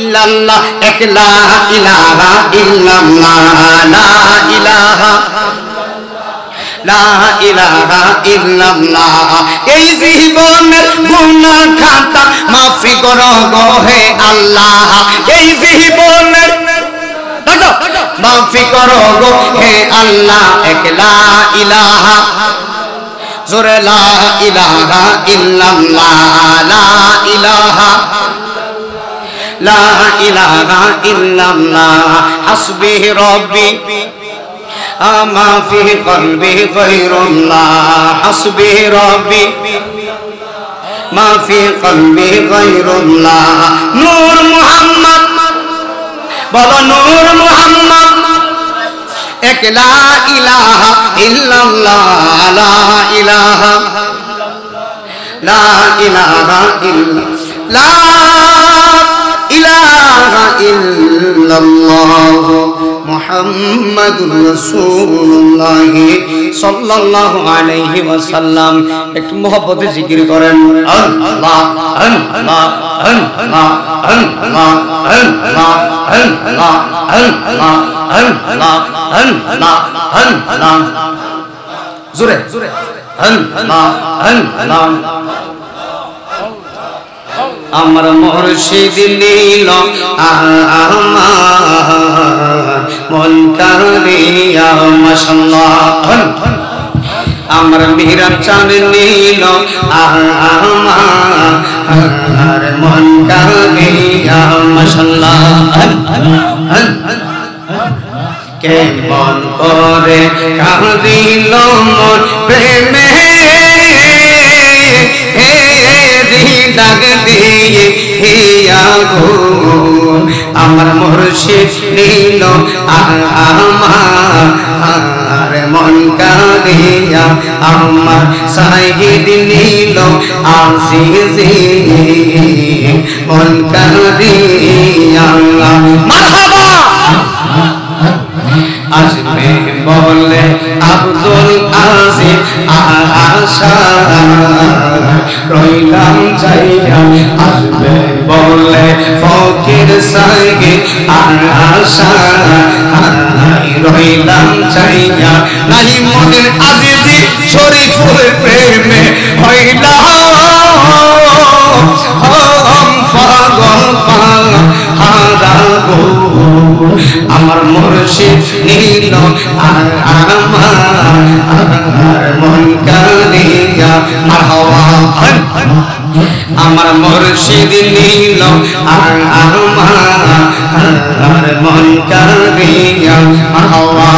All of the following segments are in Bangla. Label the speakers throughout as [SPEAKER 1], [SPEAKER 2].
[SPEAKER 1] ইল্লাল্লাহ এক লা ইলাহা ইল্লাল্লাহ লা ইলাহা লা ইলাহা ইল্লাল্লাহ এই জীবনের গুনাহ খাতা মাফি করো গো হে আল্লাহ এই জীবনের মাফি করো গো হে আল্লাহ এক লা ইলাহা জোরে লা ইলাহা ইল্লাল্লাহ লা ইলাহা লা ইলাহা ইল্লাল্লাহ হাসবি রব্বি আমা ফি কলবি গায়রুল্লাহ হাসবি রব্বি মা ফি কলবি গায়রুল্লাহ নূর মুহাম্মদ বলো নূর মুহাম্মদ এক লা ইলাহা ইল্লাল্লাহ লা ইলাহা লা ইলাহা ইল্লাল্লাহ মুহাম্মাদুর রাসূলুল্লাহ সাল্লাল্লাহু আলাইহি ওয়াসাল্লাম একটু মহব্বতে জিকির করেন আল্লাহ আল্লাহ আল্লাহ আল্লাহ আল্লাহ আল্লাহ আল্লাহ আল্লাহ আল্লাহ আল্লাহ জোরে জোরে আল্লাহ আল্লাহ আমার মুর্শিদ নীল আমার মন কারিয়া মাশাআল্লাহ আমার মিহরাব চাঁদ নীল আমার মন কারিয়া মাশাআল্লাহ কেমন করে কাঁদিল মন প্রেমে ডাক দিয়ে হিয়া গো আমার মুর্শিদ নীল আমার মন কাঁদিয়া আমার সাহিদ নীল আসিজি মন কাঁদিয়া মারহাবা আসবে বলে আব্দুল আজিজ আশা রইলাম চাইয়া আসবে বলে ফকির সাইগে আশা রইলাম চাইয়া নাই মনের আজিজি শরীফুল প্রেমে হইলাম পাগল হারাবো আমার মুর্শিদ নীল আমার মন কাঁদিয়া মারহাবা আমার মুর্শিদ নীল আমার মন কাঁদিয়া মারহাবা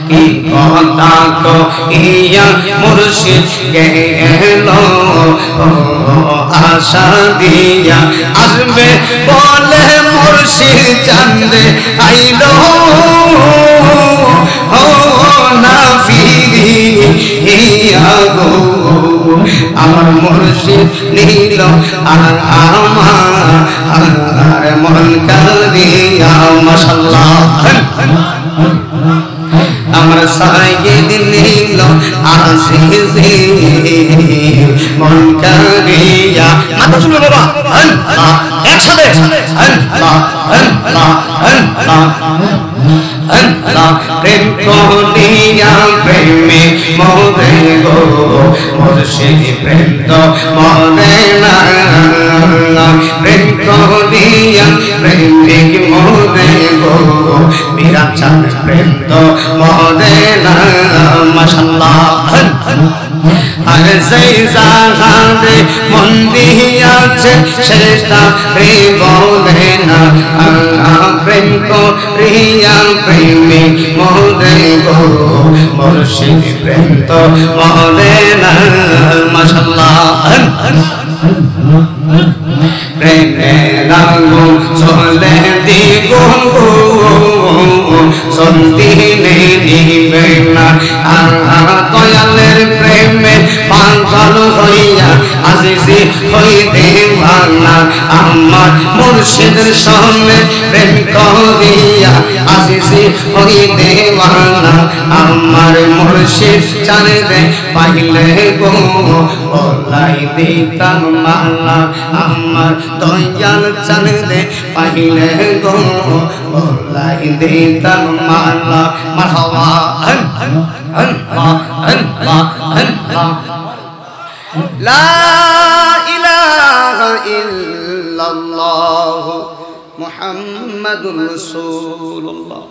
[SPEAKER 1] কি কথা কো ইয়া মুর্শিদ গেল আশা দিয়া আসবে বলে মুর্শিদ চাঁদে আইলো না ফিরিয়া গো আমার মুর্শিদ নীল আমার মন কাঁদিয়া মাশাআল্লাহ আমার সাইয়্যিদ নীল আসিজি মন কাঁদিয়া মাথা শুনে বাবা আল্লাহ একসাথে আল্লাহ আল্লাহ আল্লাহ আল্লাহ প্রেম করিয়া প্রেমে মরে গো মুর্শিদ প্রেম তো মরে না প্রেম করিয়া প্রেমিক মরে গো মেরা চাঁদ প্রেম তো মরে না মাশাআল্লাহ আরে সেই জাহানে মন দিয়াছে সেটা রে বলে না প্রেম করিয়া প্রেমিক মরে গো মুর্শিদ প্রেম তো মরে না মাশাআল্লাহ প্রেমে লাগো চলে দ্বিগুণ সন্ধিনে নিবে না দয়ালের প্রেমে পাগল হইয়া আজিজি হইতে ভাঙা আমার মুর্শিদের সামনে প্রেম করিয়া আসিছি হরি দেওয়ানা আমার মুর্শিদ চালে দে পাইলে গো বলাই দিতাম মালা আমার দয়াল চালে দে পাইলে গো বলাই দিতাম মালা মারহাবা আল্লাহ আল্লাহ আল্লাহ লা ইলাহা ইল্লাল্লাহ মুহাম্মাদুর রাসূলুল্লাহ।